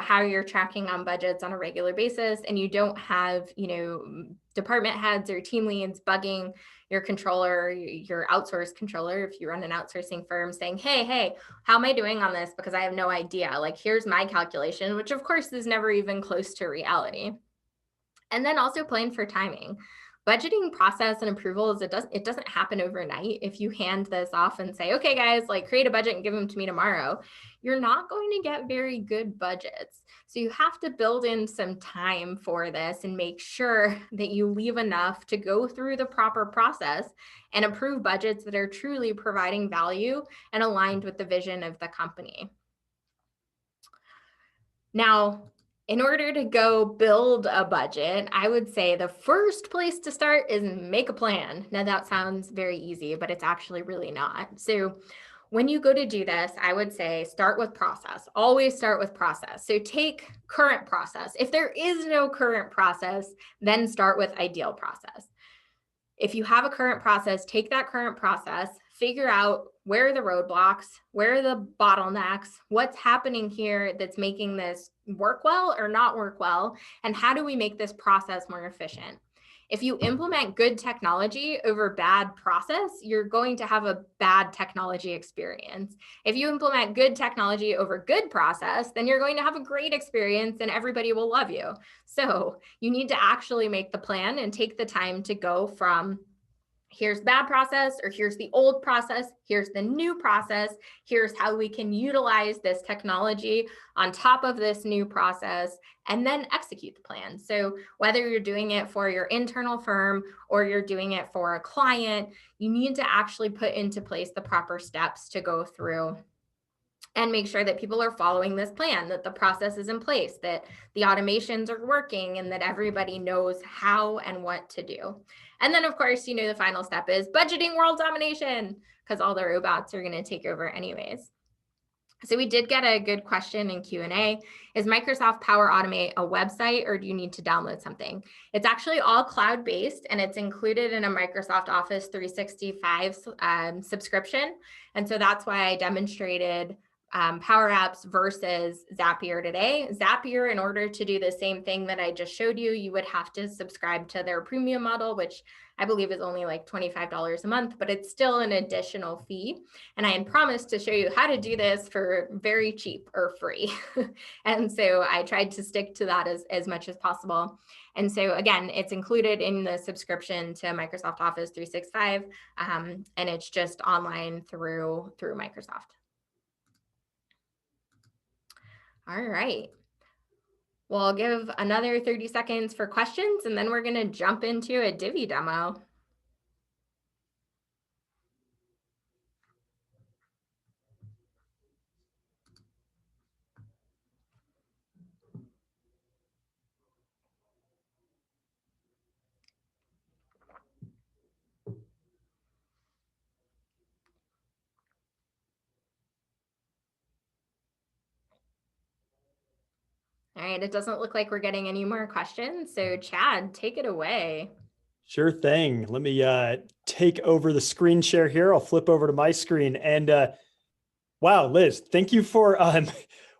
Speaker 2: how you're tracking on budgets on a regular basis, and you don't have, department heads or team leads bugging your controller, your outsourced controller, if you run an outsourcing firm, saying, hey, how am I doing on this? Because I have no idea. Like, here's my calculation, which of course is never even close to reality. And then also plan for timing. Budgeting process and approvals, it doesn't happen overnight. If you hand this off and say, okay, guys, like create a budget and give them to me tomorrow, you're not going to get very good budgets. So you have to build in some time for this and make sure that you leave enough to go through the proper process and approve budgets that are truly providing value and aligned with the vision of the company. Now, in order to go build a budget, I would say the first place to start is make a plan. Now, that sounds very easy, but it's actually really not. So, when you go to do this, I would say start with process. Always start with process. So, take current process. If there is no current process, then start with ideal process. If you have a current process, take that current process, figure out where are the roadblocks, where are the bottlenecks, what's happening here that's making this work well or not work well, and how do we make this process more efficient? If you implement good technology over bad process, you're going to have a bad technology experience. If you implement good technology over good process, then you're going to have a great experience and everybody will love you. So you need to actually make the plan and take the time to go from here's bad process, or here's the old process, here's the new process, here's how we can utilize this technology on top of this new process, and then execute the plan. So whether you're doing it for your internal firm or you're doing it for a client, you need to actually put into place the proper steps to go through and make sure that people are following this plan, that the process is in place, that the automations are working, and that everybody knows how and what to do. And then, of course, the final step is budgeting world domination, because all the robots are going to take over anyways. So we did get a good question in Q&A. Is Microsoft Power Automate a website, or do you need to download something? It's actually all cloud-based, and it's included in a Microsoft Office 365 subscription. And so that's why I demonstrated Power Apps versus Zapier today. Zapier, in order to do the same thing that I just showed you, you would have to subscribe to their premium model, which I believe is only like $25 a month, but it's still an additional fee. And I had promised to show you how to do this for very cheap or free. And so I tried to stick to that as much as possible. And so again, it's included in the subscription to Microsoft Office 365, and it's just online through Microsoft. All right. We'll give another 30 seconds for questions, and then we're going to jump into a Divi demo. All right, it doesn't look like we're getting any more questions. So Chad, take it away.
Speaker 3: Sure thing. Let me take over the screen share here. I'll flip over to my screen. And wow, Liz, thank you for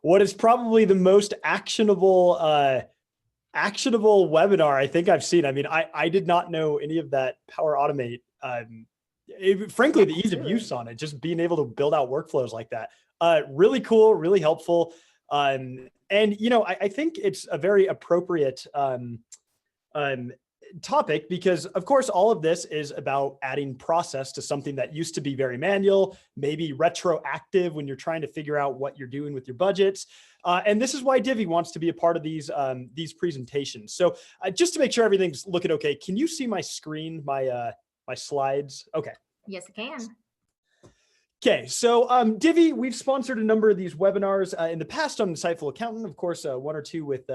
Speaker 3: what is probably the most actionable webinar I think I've seen. I mean, I did not know any of that Power Automate. Frankly, the ease of use on it, just being able to build out workflows like that. Really cool, really helpful. And, you know, I think it's a very appropriate topic because, of course, all of this is about adding process to something that used to be very manual, maybe retroactive when you're trying to figure out what you're doing with your budgets. And this is why Divi wants to be a part of these presentations. So just to make sure everything's looking okay, can you see my screen, my slides? Okay.
Speaker 2: Yes, I can.
Speaker 3: Okay, so Divi, we've sponsored a number of these webinars in the past on Insightful Accountant, of course, one or two with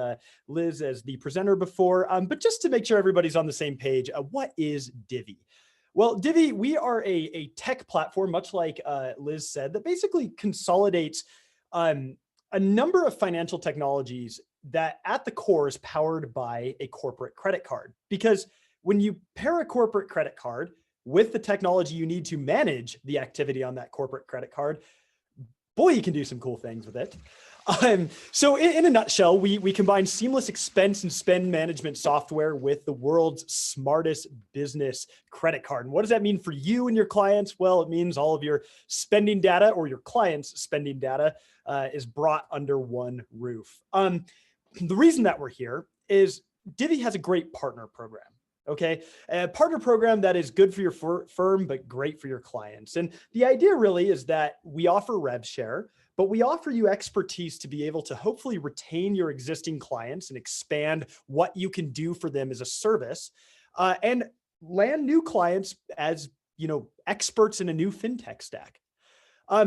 Speaker 3: Liz as the presenter before. But just to make sure everybody's on the same page, what is Divi? Well, Divi, we are a tech platform, much like Liz said, that basically consolidates a number of financial technologies that at the core is powered by a corporate credit card. Because when you pair a corporate credit card with the technology you need to manage the activity on that corporate credit card, boy, you can do some cool things with it. So in a nutshell, we combine seamless expense and spend management software with the world's smartest business credit card. And what does that mean for you and your clients? Well, it means all of your spending data or your clients' spending data is brought under one roof. The reason that we're here is Divi has a great partner program. Okay, a partner program that is good for your firm, but great for your clients. And the idea really is that we offer rev share, but we offer you expertise to be able to hopefully retain your existing clients and expand what you can do for them as a service, and land new clients as, you know, experts in a new fintech stack.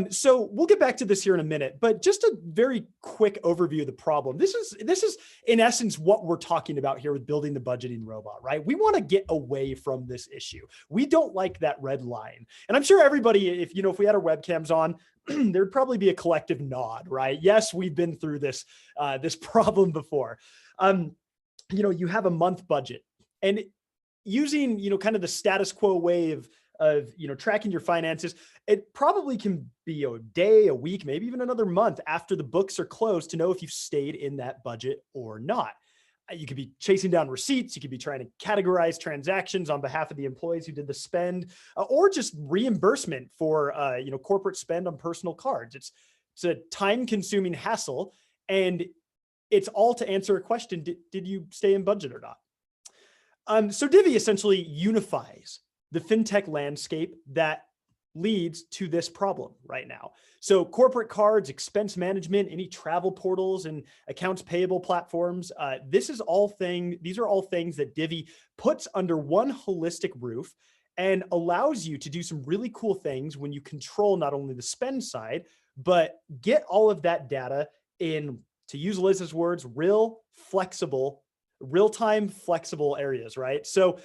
Speaker 3: So we'll get back to this here in a minute, but just a very quick overview of the problem. This is in essence what we're talking about here with building the budgeting robot, right? We want to get away from this issue. We don't like that red line. And I'm sure everybody, if we had our webcams on, there'd probably be a collective nod, right? Yes, we've been through this problem before. You have a month budget, and using, kind of the status quo way of tracking your finances, it probably can be a day, a week, maybe even another month after the books are closed to know if you've stayed in that budget or not. You could be chasing down receipts. You could be trying to categorize transactions on behalf of the employees who did the spend, or just reimbursement for, corporate spend on personal cards. It's a time-consuming hassle, and it's all to answer a question: did you stay in budget or not? So Divi essentially unifies the fintech landscape that leads to this problem right now. So corporate cards, expense management, any travel portals and accounts payable platforms, these are all things that Divi puts under one holistic roof and allows you to do some really cool things when you control not only the spend side, but get all of that data in, to use Liz's words, real-time flexible areas, right? So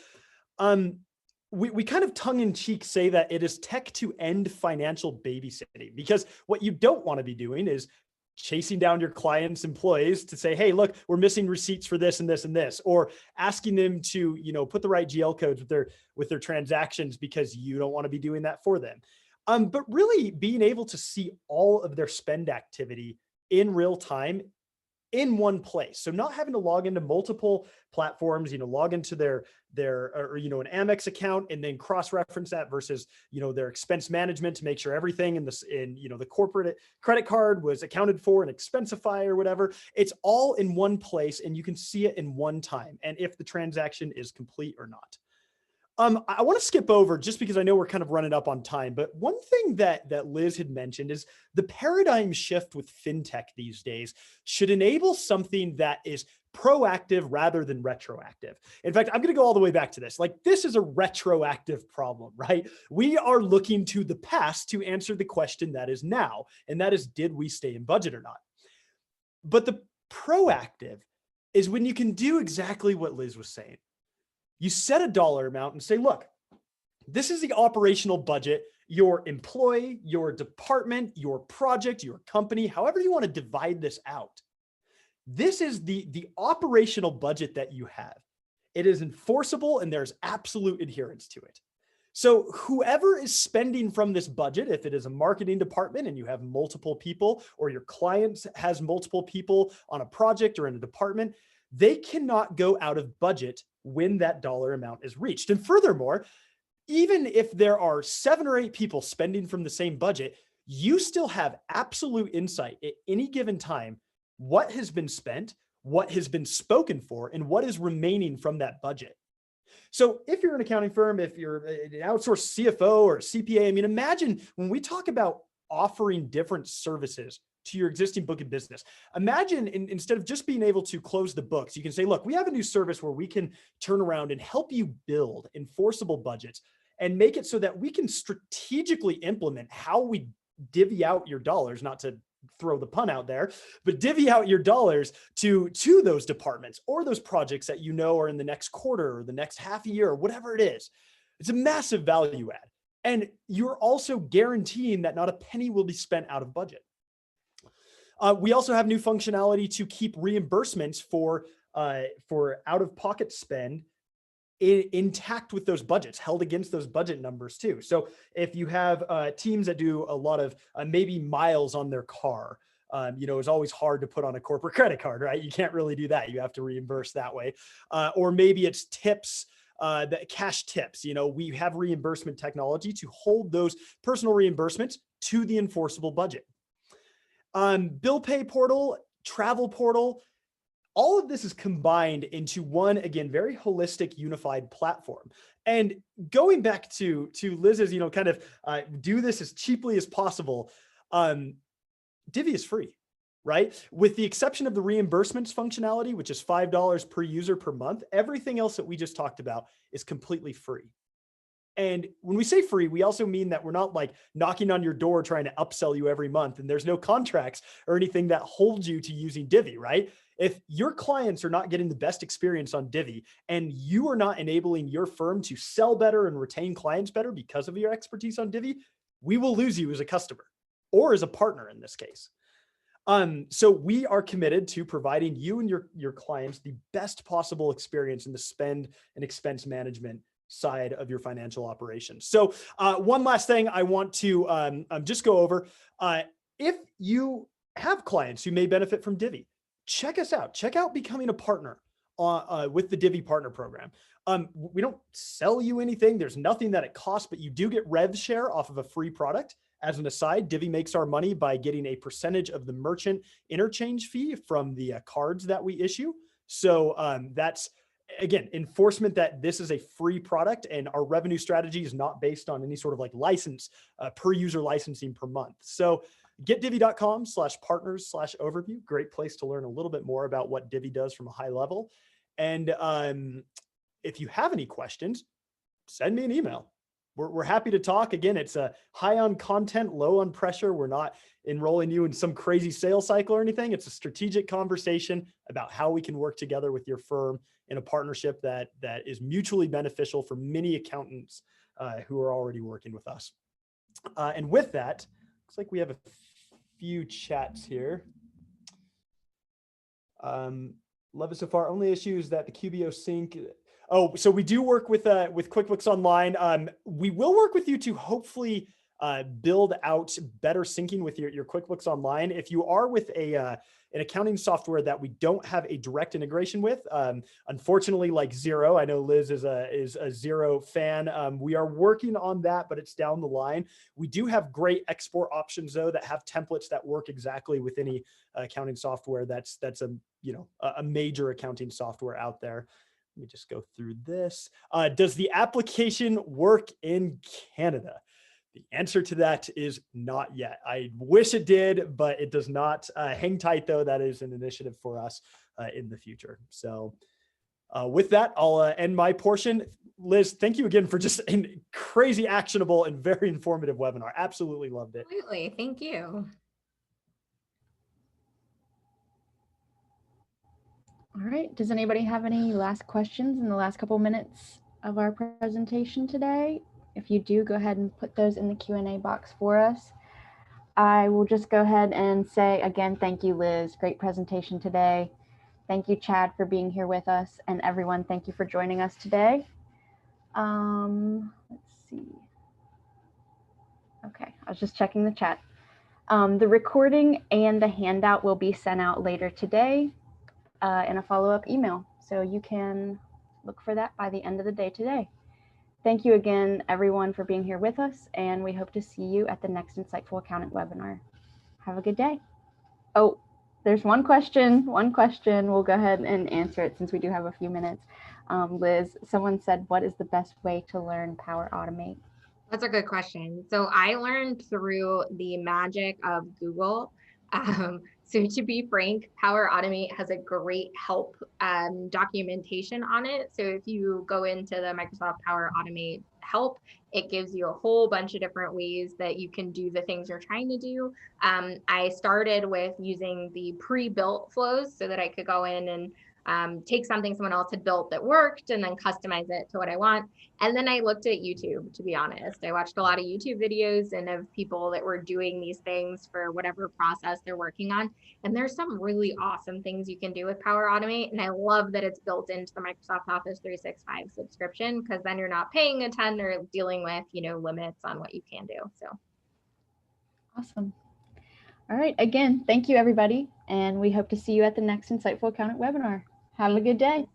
Speaker 3: we kind of tongue in cheek say that it is tech to end financial babysitting, because what you don't want to be doing is chasing down your clients' employees to say, hey, look, we're missing receipts for this and this and this, or asking them to, put the right GL codes with their transactions because you don't want to be doing that for them. But really being able to see all of their spend activity in real time in one place. So not having to log into multiple platforms, log into their an Amex account and then cross-reference that versus, their expense management to make sure everything in the corporate credit card was accounted for and Expensify or whatever. It's all in one place and you can see it in one time. And if the transaction is complete or not. I want to skip over just because I know we're kind of running up on time, but one thing that Liz had mentioned is the paradigm shift with fintech these days should enable something that is proactive rather than retroactive. In fact, I'm going to go all the way back to this. Like, this is a retroactive problem, right? We are looking to the past to answer the question that is now, and that is, did we stay in budget or not? But the proactive is when you can do exactly what Liz was saying. You set a dollar amount and say, look, this is the operational budget, your employee, your department, your project, your company, however you want to divide this out. This is the operational budget that you have. It is enforceable and there's absolute adherence to it. So whoever is spending from this budget, if it is a marketing department and you have multiple people, or your client has multiple people on a project or in a department, they cannot go out of budget when that dollar amount is reached. And furthermore, even if there are 7 or 8 people spending from the same budget, you still have absolute insight at any given time what has been spent, what has been spoken for, and what is remaining from that budget. So if you're an accounting firm, if you're an outsourced CFO or CPA, I mean, imagine when we talk about offering different services to your existing book of business. Imagine instead of just being able to close the books, you can say, look, we have a new service where we can turn around and help you build enforceable budgets and make it so that we can strategically implement how we divvy out your dollars, not to throw the pun out there, but divvy out your dollars to those departments or those projects that are in the next quarter or the next half a year or whatever it is. It's a massive value add. And you're also guaranteeing that not a penny will be spent out of budget. We also have new functionality to keep reimbursements for out-of-pocket spend intact with those budgets, held against those budget numbers too. So if you have teams that do a lot of maybe miles on their car, it's always hard to put on a corporate credit card, right? You can't really do that. You have to reimburse that way. Or maybe it's tips, the cash tips. We have reimbursement technology to hold those personal reimbursements to the enforceable budget. Bill pay portal, travel portal, all of this is combined into one, again, very holistic, unified platform. And going back to Liz's, do this as cheaply as possible. Divi is free, right? With the exception of the reimbursements functionality, which is $5 per user per month, everything else that we just talked about is completely free. And when we say free, we also mean that we're not like knocking on your door trying to upsell you every month, and there's no contracts or anything that holds you to using Divi, right? If your clients are not getting the best experience on Divi and you are not enabling your firm to sell better and retain clients better because of your expertise on Divi, we will lose you as a customer or as a partner in this case. So we are committed to providing you and your clients the best possible experience in the spend and expense management side of your financial operations. So one last thing I want to just go over. If you have clients who may benefit from Divi, check us out. Check out becoming a partner with the Divi Partner Program. We don't sell you anything. There's nothing that it costs, but you do get rev share off of a free product. As an aside, Divi makes our money by getting a percentage of the merchant interchange fee from the cards that we issue. So that's, again, enforcement that this is a free product and our revenue strategy is not based on any sort of like license per user licensing per month. So getdivi.com/partners/overview. Great place to learn a little bit more about what Divi does from a high level. And if you have any questions, send me an email. we're happy to talk. Again, it's a high on content, low on pressure. We're not enrolling you in some crazy sales cycle or anything. It's a strategic conversation about how we can work together with your firm in a partnership that is mutually beneficial for many accountants who are already working with us. And with that, looks like we have a few chats here. Love it so far. Only issue is that the QBO sync. Oh, so we do work with QuickBooks Online. We will work with you to hopefully build out better syncing with your QuickBooks Online. If you are with an accounting software that we don't have a direct integration with, unfortunately, like Xero, I know Liz is a Xero fan. We are working on that, but it's down the line. We do have great export options though that have templates that work exactly with any accounting software that's a major accounting software out there. Let me just go through this. Does the application work in Canada? The answer to that is not yet. I wish it did, but it does not. Hang tight though. That is an initiative for us in the future. So with that, I'll end my portion. Liz, thank you again for just a crazy actionable and very informative webinar. Absolutely loved it.
Speaker 2: Absolutely. Thank you.
Speaker 1: All right. Does anybody have any last questions in the last couple minutes of our presentation today? If you do, go ahead and put those in the Q&A box for us. I will just go ahead and say again, thank you, Liz. Great presentation today. Thank you, Chad, for being here with us. And everyone, thank you for joining us today. Let's see. Okay, I was just checking the chat. The recording and the handout will be sent out later today in a follow-up email. So you can look for that by the end of the day today. Thank you again, everyone, for being here with us, and we hope to see you at the next Insightful Accountant webinar. Have a good day. Oh, there's one question. We'll go ahead and answer it since we do have a few minutes. Liz, someone said, what is the best way to learn Power Automate?
Speaker 2: That's a good question. So I learned through the magic of Google. So to be frank, Power Automate has a great help documentation on it. So if you go into the Microsoft Power Automate help, it gives you a whole bunch of different ways that you can do the things you're trying to do. I started with using the pre-built flows so that I could go in and take something someone else had built that worked and then customize it to what I want. And then I looked at YouTube, to be honest. I watched a lot of YouTube videos and of people that were doing these things for whatever process they're working on. And there's some really awesome things you can do with Power Automate. And I love that it's built into the Microsoft Office 365 subscription, because then you're not paying a ton or dealing with, limits on what you can do. So
Speaker 1: awesome. All right. Again, thank you, everybody. And we hope to see you at the next Insightful Accountant webinar. Have a good day.